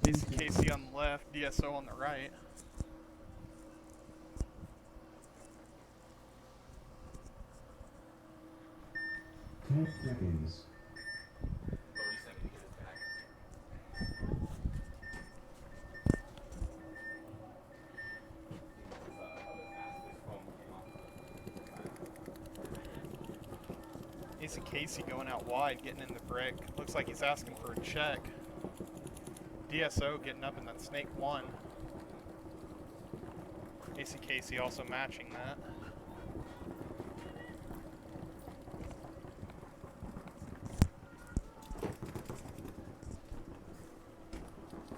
Casey on the left, DSO on the right. Seconds. AC Casey going out wide, getting in the brick. Looks like he's asking for a check. DSO getting up in that snake one. AC Casey also matching that.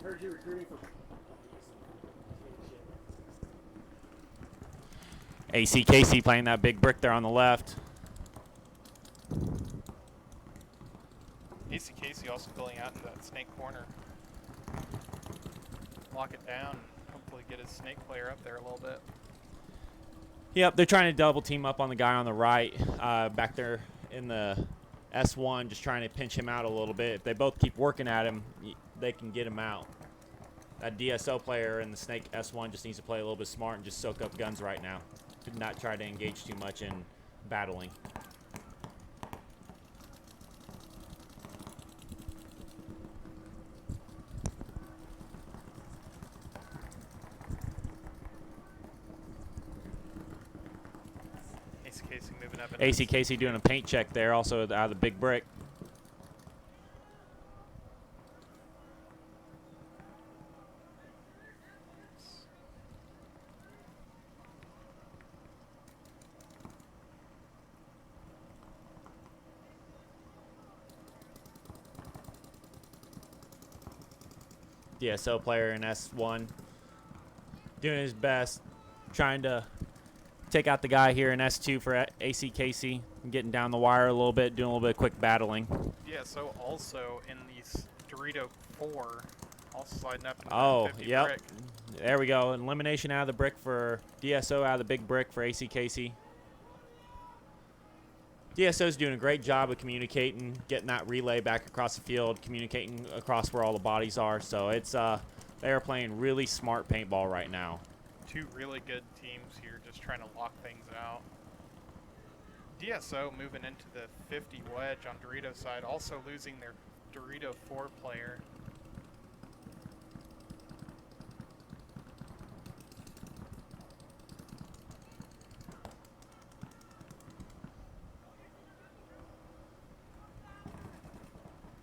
Heard you recruiting for AC Casey playing that big brick there on the left. AC Casey also filling out into that snake corner. Lock it down and hopefully get his snake player up there a little bit. Yep, they're trying to double team up on the guy on the right, back there in the S1, just trying to pinch him out a little bit. If they both keep working at him, they can get him out. That DSO player in the snake S1 just needs to play a little bit smart and just soak up guns right now. Not try to engage too much in battling. AC Casey moving up. AC Casey doing a paint check there, also out of the big brick. DSO player in S1 doing his best, trying to take out the guy here in S2 for AC Casey, getting down the wire a little bit, doing a little bit of quick battling. DSO also in these Dorito 4, also sliding up into Oh, 50 yep. brick. There we go. Elimination out of the brick for DSO, out of the big brick for AC Casey. DSO's doing a great job of communicating, getting that relay back across the field, communicating across where all the bodies are. So it's they are playing really smart paintball right now. Two really good teams here just trying to lock things out. DSO moving into the 50 wedge on Dorito side, also losing their Dorito 4 player.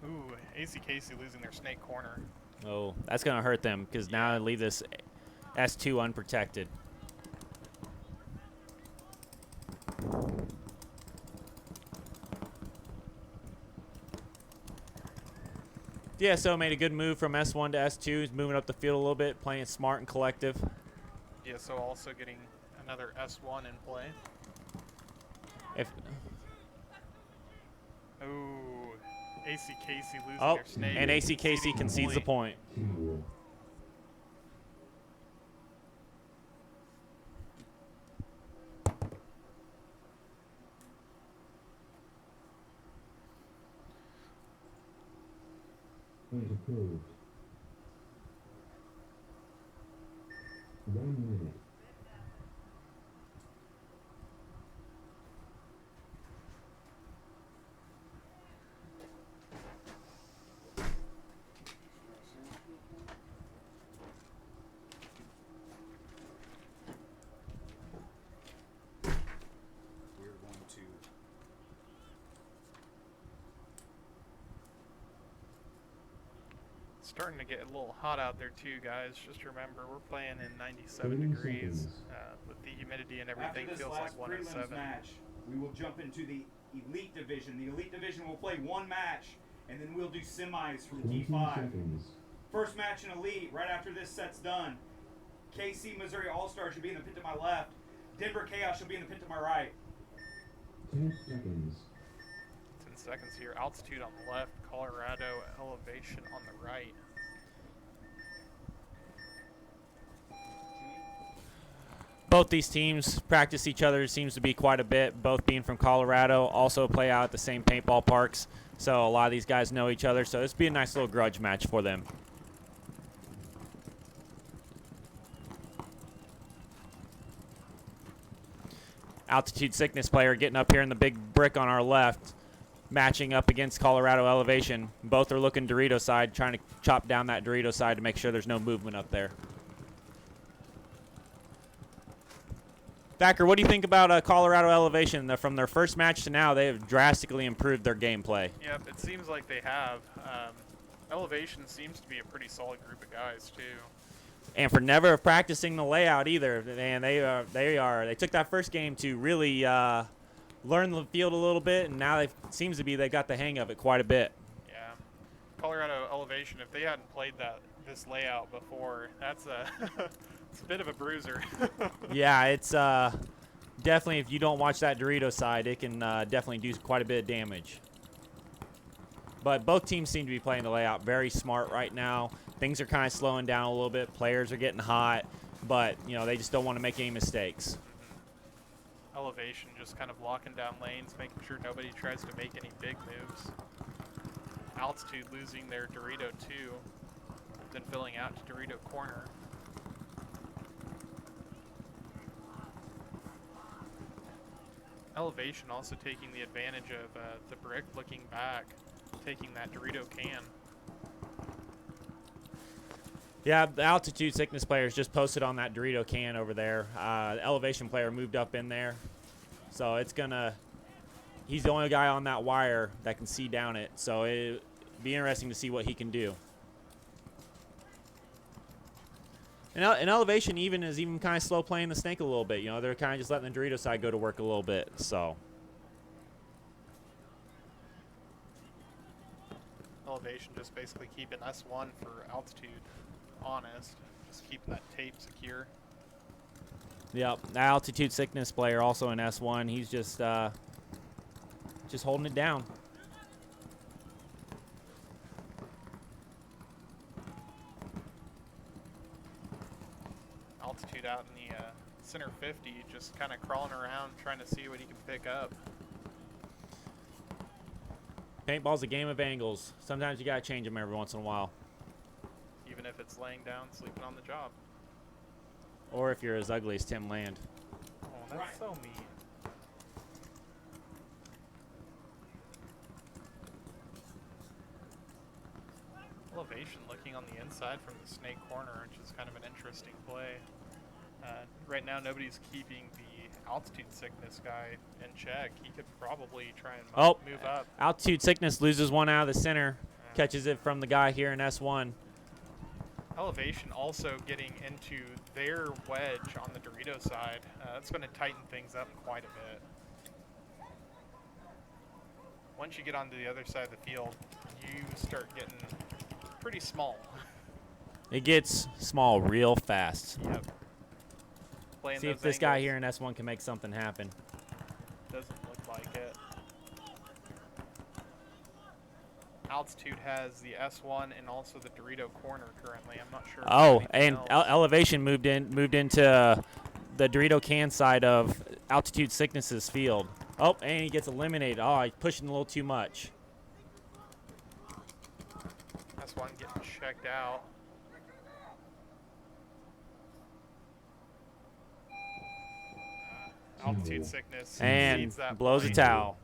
Ooh, AC Casey losing their snake corner. Oh, that's going to hurt them because now they leave this S2 unprotected. DSO made a good move from S1 to S2. He's moving up the field a little bit, playing smart and collective. DSO also getting another S1 in play. Ooh, AC Casey losing their snake. And AC Casey concedes the point. Point approved. 1 minute. Starting to get a little hot out there too, guys. Just remember, we're playing in 97 degrees. With the humidity and everything, After this feels last like 107. match, we will jump into the Elite Division. The Elite Division will play one match, and then we'll do semis from D5. First match in Elite, right after this set's done. KC Missouri All-Stars should be in the pit to my left. Denver Chaos should be in the pit to my right. 10 seconds. 10 seconds here. Altitude on the left, Colorado elevation on the right. Both these teams practice each other, seems to be quite a bit, both being from Colorado, also play out at the same paintball parks. So a lot of these guys know each other, so this will be a nice little grudge match for them. Altitude Sickness player getting up here in the big brick on our left, matching up against Colorado Elevation. Both are looking Dorito side, trying to chop down that Dorito side to make sure there's no movement up there. Thacker, what do you think about Colorado Elevation? From their first match to now, they have drastically improved their gameplay. Yep, it seems like they have. Elevation seems to be a pretty solid group of guys too. And for never practicing the layout either, and they took that first game to really learn the field a little bit, and now it seems to be they got the hang of it quite a bit. Yeah, Colorado Elevation. If they hadn't played this layout before, that's a it's a bit of a bruiser. Yeah, it's definitely, if you don't watch that Dorito side, it can definitely do quite a bit of damage. But both teams seem to be playing the layout very smart right now. Things are kind of slowing down a little bit. Players are getting hot, but they just don't want to make any mistakes. Elevation just kind of locking down lanes, making sure nobody tries to make any big moves. Altitude losing their Dorito 2, then filling out to Dorito corner. Elevation also taking the advantage of the brick looking back, taking that Dorito can. Yeah, the Altitude Sickness players just posted on that Dorito can over there. The Elevation player moved up in there. So he's the only guy on that wire that can see down it. So it'll be interesting to see what he can do. And Elevation is even kind of slow playing the snake a little bit. They're kind of just letting the Dorito side go to work a little bit. So Elevation just basically keeping S1 for Altitude honest, just keeping that tape secure. Yep, the Altitude Sickness player also in S1. He's just holding it down. Altitude out in the center 50, just kind of crawling around, trying to see what he can pick up. Paintball's a game of angles. Sometimes you gotta change them every once in a while. Even if it's laying down, sleeping on the job. Or if you're as ugly as Tim Land. Oh, that's so mean. Elevation looking on the inside from the snake corner, which is kind of an interesting play. Right now, nobody's keeping the Altitude Sickness guy in check. He could probably try and move up. Altitude Sickness loses one out of the center. Catches it from the guy here in S1. Elevation also getting into their wedge on the Dorito side. That's going to tighten things up quite a bit. Once you get onto the other side of the field, you start getting pretty small. It gets small real fast. Yep. Playing See if this guy here in S1 can make something happen. Doesn't look like it. Altitude has the S1 and also the Dorito corner currently. I'm not sure. Oh, and Elevation moved into the Dorito can side of Altitude Sickness's field. Oh, and he gets eliminated. Oh, he's pushing a little too much. S1 getting checked out. Altitude Sickness and that blows a towel.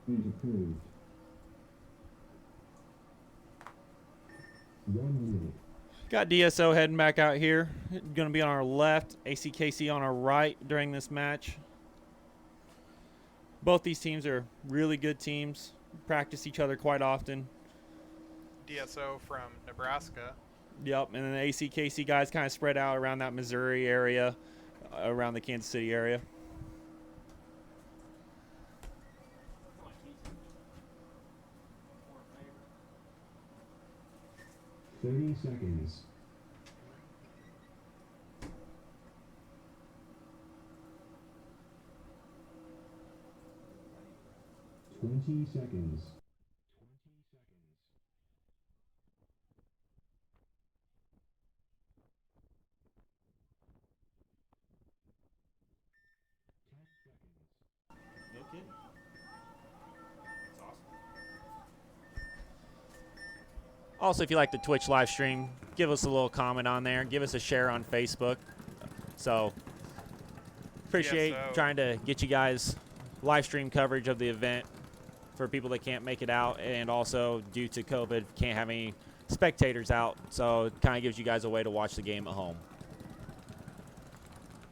Approved. 1 minute. Got DSO heading back out here. Going to be on our left, ACKC on our right during this match. Both these teams are really good teams. Practice each other quite often. DSO from Nebraska. Yep, and then the ACKC guys kind of spread out around that Missouri area, around the Kansas City area. Seconds. 20 seconds. Also, if you like the Twitch live stream, give us a little comment on there. Give us a share on Facebook. So, appreciate DSO. trying to get you guys live stream coverage of the event for people that can't make it out, and also due to COVID, can't have any spectators out. So, it kind of gives you guys a way to watch the game at home.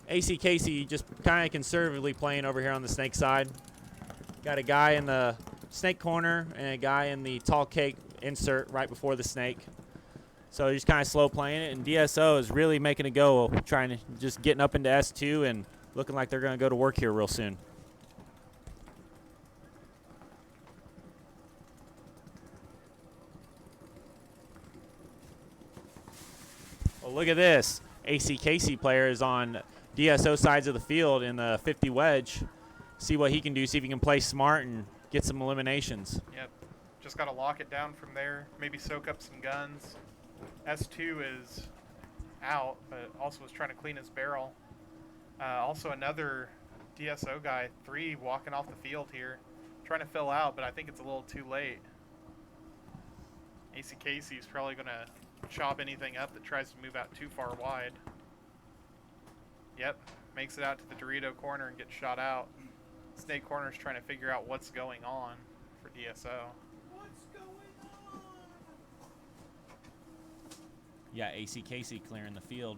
AC Casey just kind of conservatively playing over here on the snake side. Got a guy in the snake corner and a guy in the tall cake insert right before the snake. So he's kind of slow playing it, and DSO is really making a go, trying to just getting up into S2 and looking like they're going to go to work here real soon. Well, look at this. AC Casey player is on DSO sides of the field in the 50 wedge. See what he can do, see if he can play smart and get some eliminations. Yep. Just got to lock it down from there. Maybe soak up some guns. S2 is out, but also was trying to clean his barrel. Also another DSO guy, 3, walking off the field here. Trying to fill out, but I think it's a little too late. AC Casey's probably going to chop anything up that tries to move out too far wide. Yep, makes it out to the Dorito corner and gets shot out. Snake corner's trying to figure out what's going on for DSO. Yeah, AC Casey clearing the field.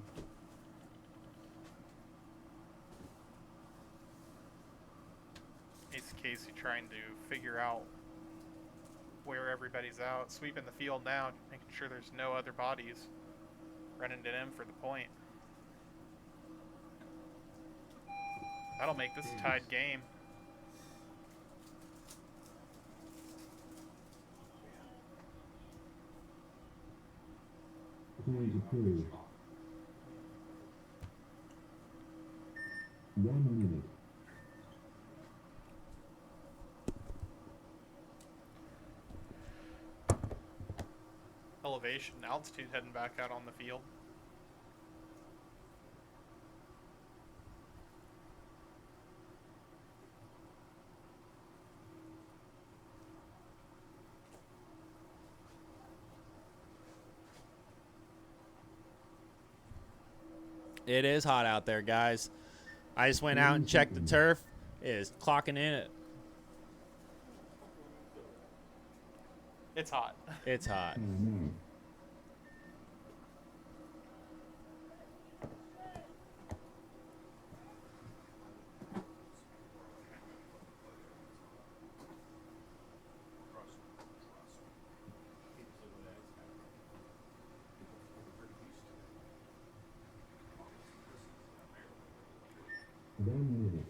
AC Casey trying to figure out where everybody's out. Sweeping the field now, making sure there's no other bodies. Running it in for the point. That'll make this a tied game. Point approved. 1 minute. Elevation, altitude heading back out on the field. It is hot out there, guys. I just went out and checked the turf. It is clocking in at. It's hot. It's hot. No. One minute.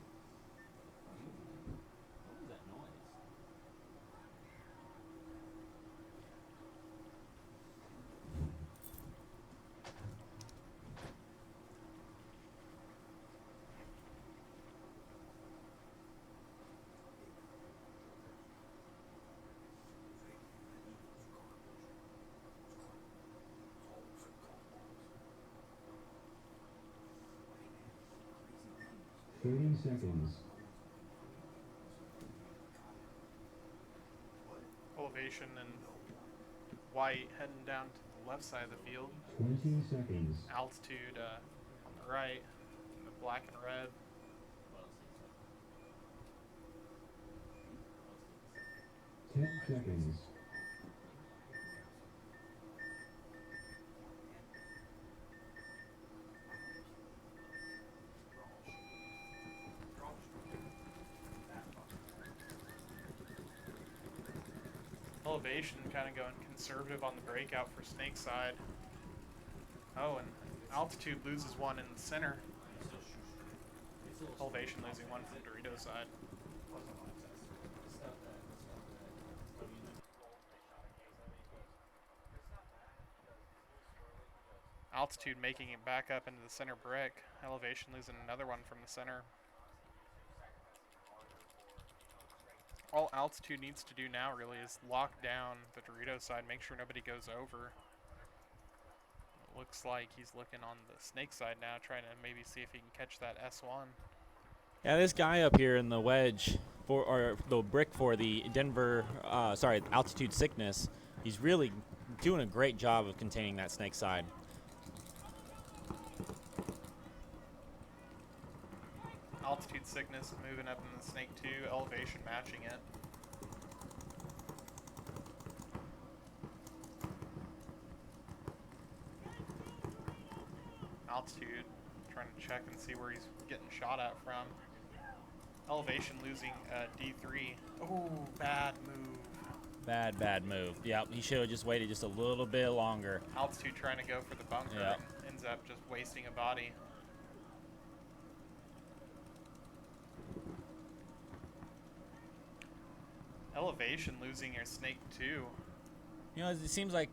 Thirty seconds. Elevation and white heading down to the left side of the field. 20 seconds. Altitude on the right. The black and red. 10 seconds. Elevation kind of going conservative on the breakout for snake side. Oh, and altitude loses one in the center. Elevation losing one from Dorito side. Altitude making it back up into the center brick. Elevation losing another one from the center. All Altitude needs to do now really is lock down the Dorito side, make sure nobody goes over. It looks like he's looking on the snake side now, trying to maybe see if he can catch that S1. Yeah, this guy up here in the wedge or the brick for the Altitude Sickness, he's really doing a great job of containing that snake side. Altitude sickness moving up in the snake 2, elevation matching it. Altitude trying to check and see where he's getting shot at from. Elevation losing D3. Oh, bad move. Bad move. Yep, he should have just waited just a little bit longer. Altitude trying to go for the bunker Yep. and ends up just wasting a body. Elevation losing your snake 2. You know, it seems like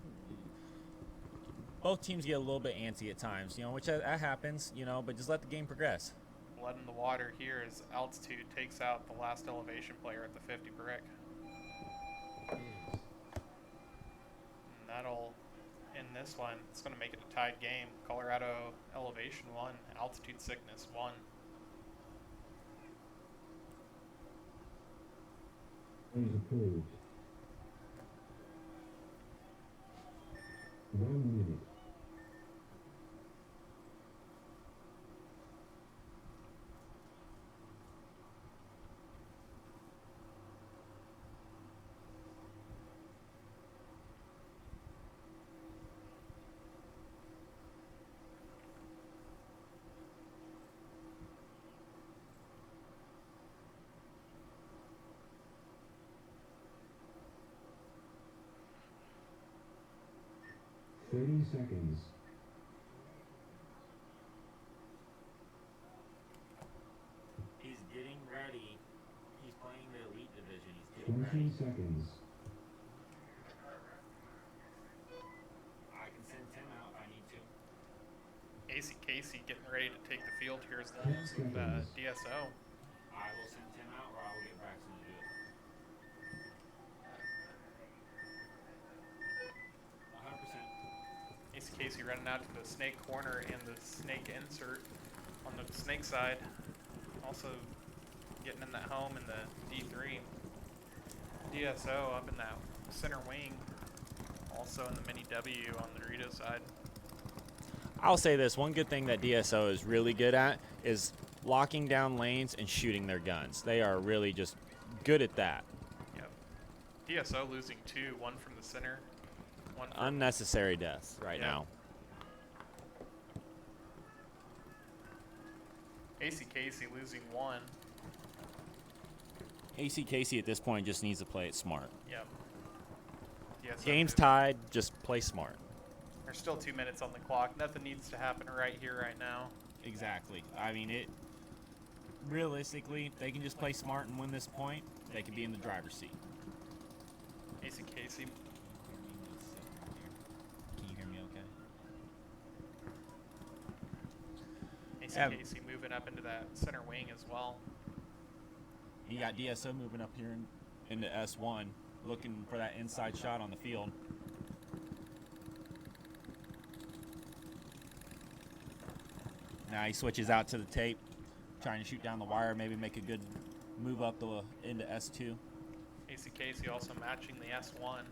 both teams get a little bit antsy at times, you know, which that happens, you know, but just let the game progress. Blood in the water here as Altitude takes out the last elevation player at the 50 brick. And that'll end this one. It's going to make it a tied game. Colorado elevation 1, altitude sickness 1. Is approved. 1 minute. Seconds. He's getting ready. He's playing the elite division. He's 20 seconds. I can send Tim out if I need to. AC Casey getting ready to take the field here as the 10 host of seconds. DSO. I will send Tim out, or I will get Braxton to do it. 100%. AC Casey running out to the snake corner and the snake insert on the snake side. Also getting in that home in the D3. DSO up in that center wing. Also in the mini W on the Dorito side. I'll say this, one good thing that DSO is really good at is locking down lanes and shooting their guns. They are really just good at that. Yep. DSO losing 2, 1 from the center. One from Unnecessary deaths right Yeah. now. AC Casey losing 1. AC Casey at this point just needs to play it smart. Yep. DSO Game's moving. tied, just play smart. There's still 2 minutes on the clock. Nothing needs to happen right here, right now. Exactly. I mean, it. Realistically, if they can just play smart and win this point, they could be in the driver's seat. AC Casey. Can you hear me okay? AC Yeah. Casey moving up into that center wing as well. You got DSO moving up here into S1, looking for that inside shot on the field. Now he switches out to the tape, trying to shoot down the wire, maybe make a good move up into S2. AC Casey also matching the S1.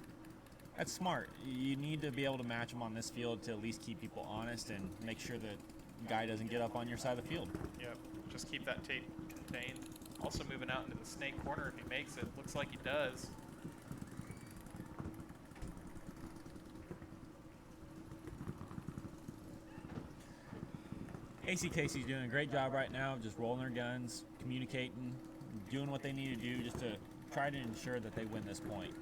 That's smart. You need to be able to match them on this field to at least keep people honest and make sure that guy doesn't get up on your side of the field. Yep. Just keep that tape contained. Also moving out into the snake corner if he makes it. Looks like he does. AC Casey's doing a great job right now of just rolling their guns, communicating, doing what they need to do just to try to ensure that they win this point.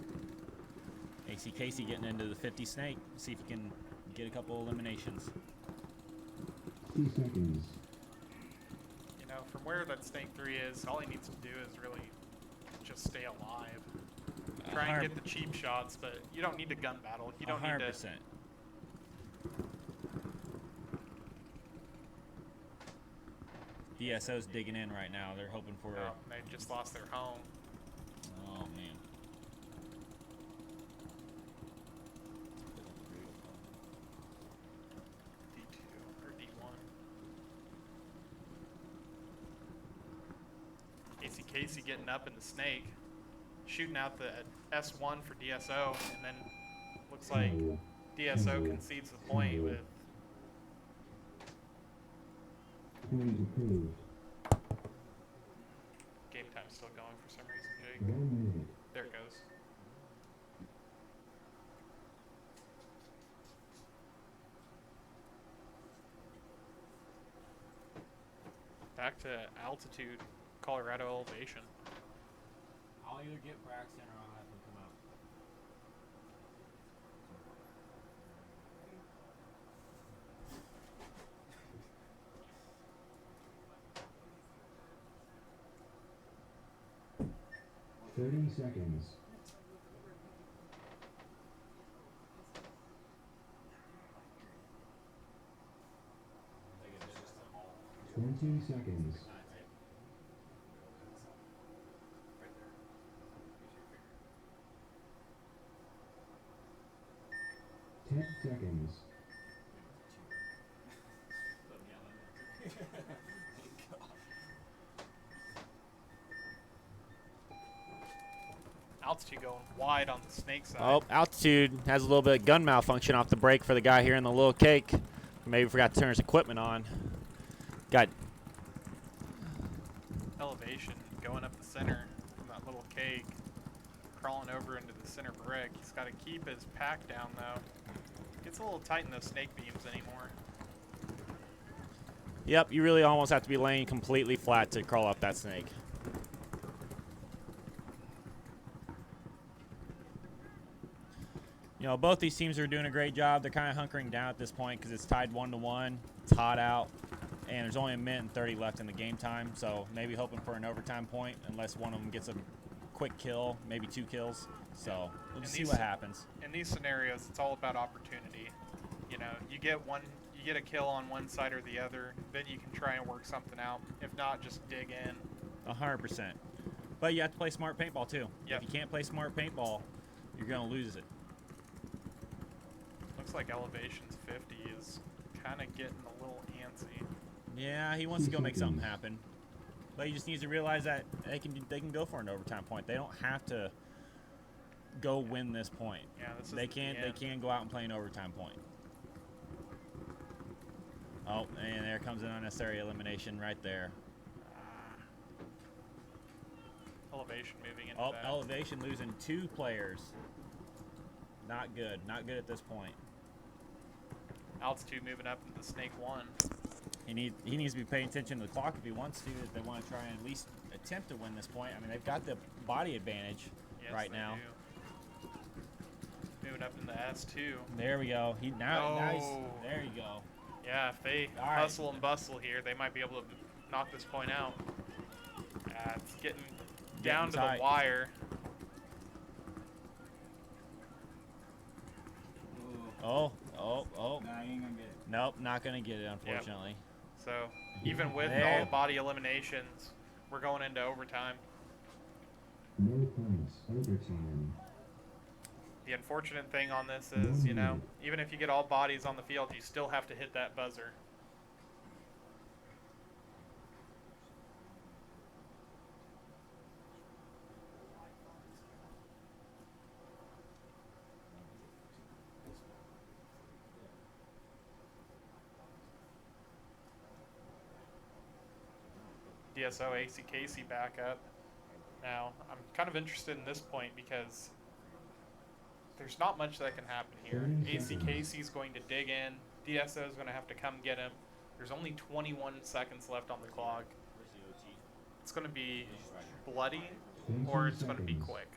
AC Casey getting into the 50 snake, see if he can get a couple eliminations. 2 seconds. You know, from where that snake 3 is, all he needs to do is really just stay alive. Try and get the cheap shots, but you don't need a gun battle. You don't need to. 100%. DSO's digging in right now. They're hoping for No, they just lost their home. Oh, man. D2 or D1. AC Casey getting up in the snake, shooting out the S1 for DSO, and then looks like Oh. DSO concedes the point with Point approved. game time still going for some reason, Jake. 1 minute. There it goes. Back to altitude, Colorado elevation. I'll either get Braxton or I'll have him come out. Thirty seconds. 20 seconds. Ten seconds. Altitude going wide on the snake side. Oh, altitude has a little bit of gun malfunction off the brake for the guy here in the little cake. Maybe forgot to turn his equipment on. Got Elevation going up the center from that little cake, crawling over into the center brick. He's got to keep his pack down though. Gets a little tight in those snake beams anymore. Yep, you really almost have to be laying completely flat to crawl up that snake. You know, both these teams are doing a great job. They're kind of hunkering down at this point because it's tied 1-1. It's hot out, and there's only 1:30 left in the game time. So maybe hoping for an overtime point, unless one of them gets a quick kill, maybe 2 kills. So we'll just see what happens. In these scenarios, it's all about opportunity. You know, you get a kill on one side or the other, then you can try and work something out. If not, just dig in. 100%. But you have to play smart paintball too. Yep. If you can't play smart paintball, you're gonna lose it. Looks like elevation's 50 is kind of getting a little antsy. Yeah, he wants to go make something happen, but he just needs to realize that they can go for an overtime point. They don't have to go win this point. Yeah, this is They can go out and play an overtime point. Oh, and there comes an unnecessary elimination right there. Elevation moving into Oh, that. elevation losing 2 players. Not good. Not good at this point. Altitude moving up into snake 1. He needs to be paying attention to the clock if he wants to, if they want to try and at least attempt to win this point. I mean, they've got the body advantage Yes, they now. do. Moving up into S2. There we go. Nice. There you go. Yeah, if they All right. hustle and bustle here, they might be able to knock this point out. It's getting down to tight. the wire. Oh. Nah, he ain't gonna get it. Nope, not going to get it, unfortunately. So even with There. all the body eliminations, we're going into overtime. No points. Overtime. The unfortunate thing on this is, you know, even if you get all bodies on the field, you still have to hit that buzzer. DSO AC Casey back up. Now, I'm kind of interested in this point because there's not much that can happen here. 30 AC seconds. Casey's going to dig in. DSO is going to have to come get him. There's only 21 seconds left on the clock. It's going to be bloody 20 or it's going to be seconds. quick.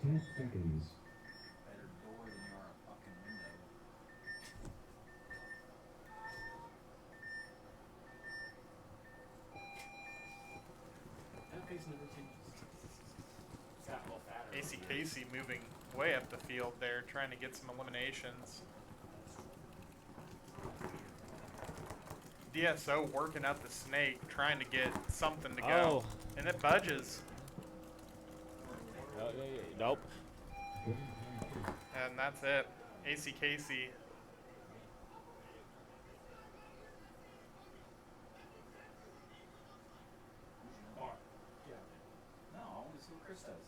Ten seconds. Better door than you are a fucking window. AC Casey moving way up the field there, trying to get some eliminations. DSO working up the snake, trying to get something to go. Oh. And it budges. Nope. And that's it. AC Casey. Chris does.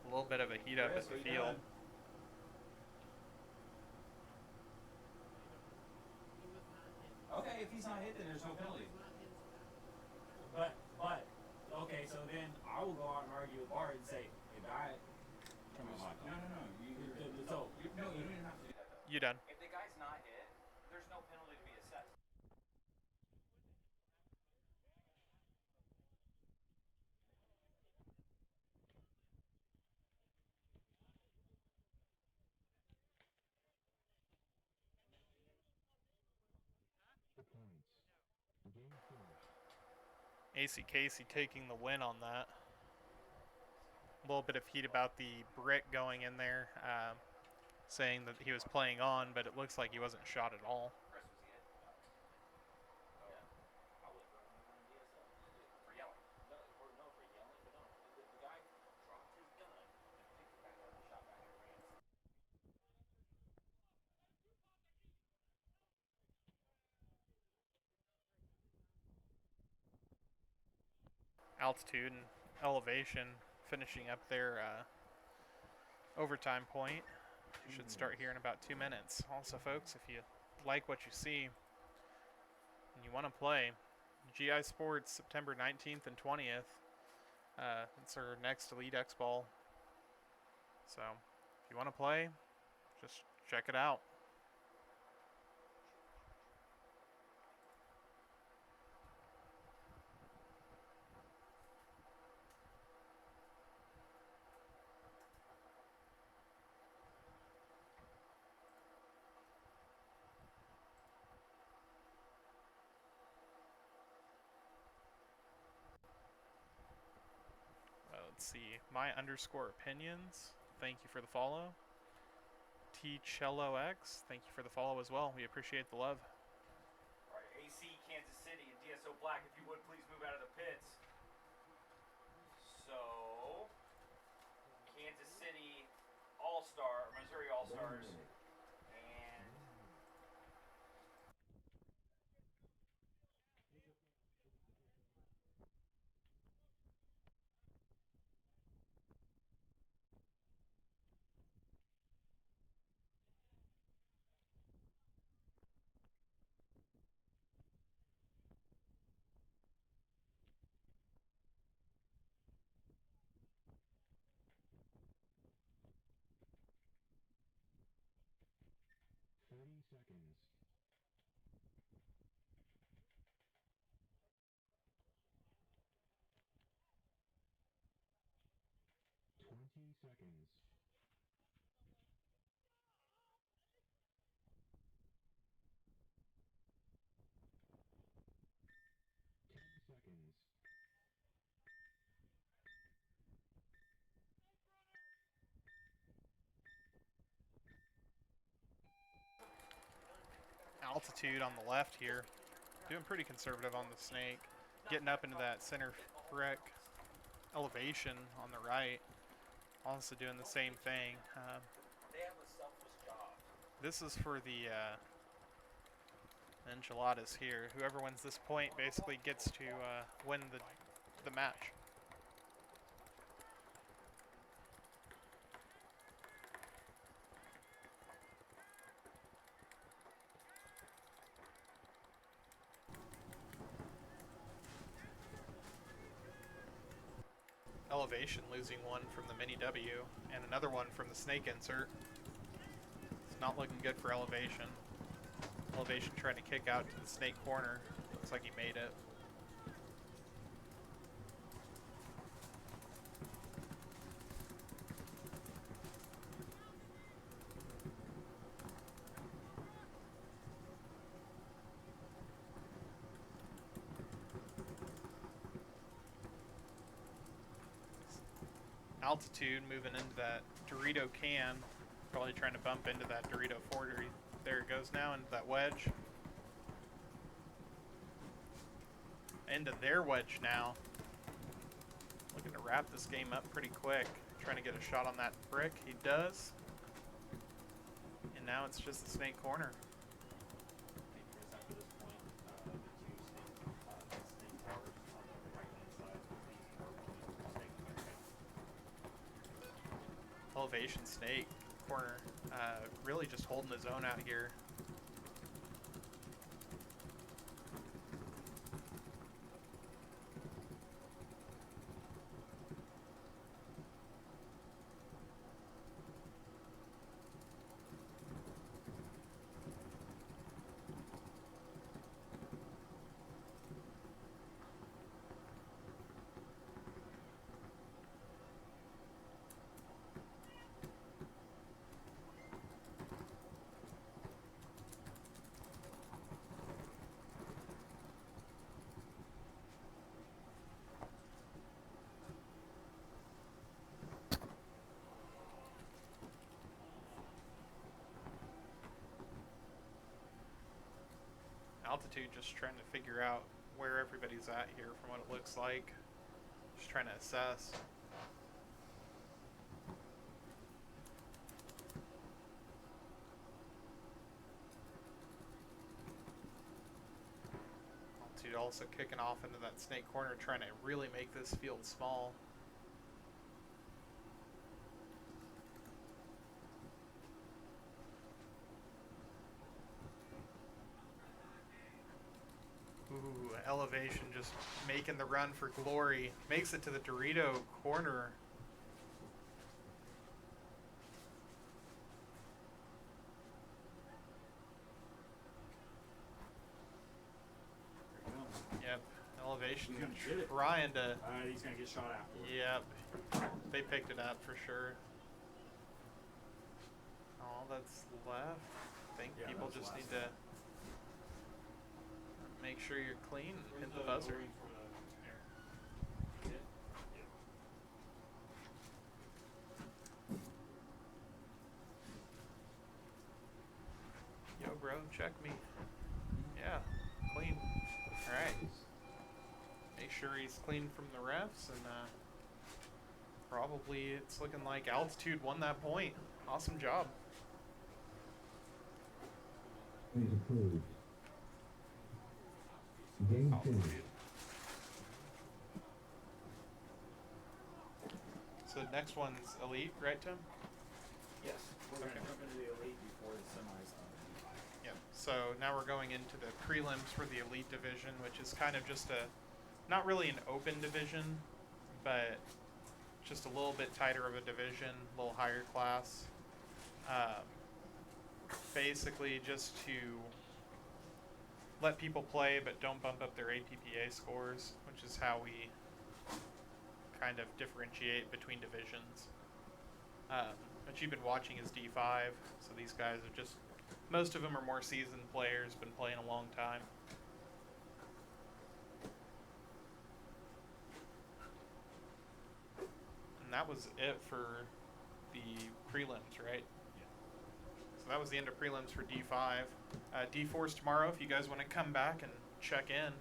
A little bit of a heat up Chris, at the what you field. doing? Okay, if he's not hit, then there's no penalty. But okay, so then I will go out and argue with Bart and say, hey, guy. No. You don't even have to do that though. You done? If the guy's not hit, there's no penalty to be assessed. The points. Game finished. AC Casey taking the win on that. A little bit of heat about the brick going in there, saying that he was playing on, but it looks like he wasn't shot at all. Chris, was he hit? Oh. Yeah. I would have thrown him in DSO. For yelling. No, for yelling, but no. The guy dropped his gun and picked it back up and shot back and ran. Altitude and elevation finishing up their overtime point. Should start here in about 2 minutes. Also, folks, if you like what you see and you want to play, GI Sports September 19th and 20th. It's our next Elite X Ball. So if you want to play, just check it out. Let's see. My_opinions. Thank you for the follow. TChelloX. Thank you for the follow as well. We appreciate the love. All right, AC, Kansas City, and DSO Black, if you would please move out of the pits. So, Kansas City All-Star, Missouri All-Stars, and Seconds. 20 seconds. 10 seconds. Altitude on the left here. Doing pretty conservative on the snake. Getting up into that center brick. Elevation on the right. Also doing the same thing. they have a selfless job. This is for the enchiladas here. Whoever wins this point basically gets to win the match. Elevation losing one from the mini W and another one from the snake insert. It's not looking good for Elevation. Elevation trying to kick out to the snake corner. Looks like he made it. Altitude moving into that Dorito can. Probably trying to bump into that Dorito 40. There it goes now into that wedge. Into their wedge now. Looking to wrap this game up pretty quick. Trying to get a shot on that brick. He does. And now it's just the snake corner. Hey, Chris, after this point, the two snake Elevation Snake corner, really just holding his own out here. Altitude, just trying to figure out where everybody's at here from what it looks like. Just trying to assess. Altitude also kicking off into that snake corner, trying to really make this field small. Ooh, Elevation just making the run for glory. Makes it to the Dorito corner. Yep, Elevation He's gonna get it. trying to. He's going to get shot afterwards. Yep, they picked it up for sure. All that's left. I think Yeah, people that's just last need to make sure you're clean and hit the buzzer. Yo, bro, check me. Yeah, clean. All right. Make sure he's clean from the refs, and probably it's looking like Altitude won that point. Awesome job. Is approved. Game finished. Altitude. So the next one's Elite, right, Tim? Yes. We're going to Okay. jump into the elite before the semis. Yep. So now we're going into the prelims for the Elite division, which is kind of just not really an open division, but just a little bit tighter of a division, a little higher class. Basically just to let people play but don't bump up their APPA scores, which is how we kind of differentiate between divisions. What you've been watching is D5, so these guys are just, most of them are more seasoned players, been playing a long time. And that was it for the prelims, right? So that was the end of prelims for D5. D4's tomorrow if you guys want to come back and check in.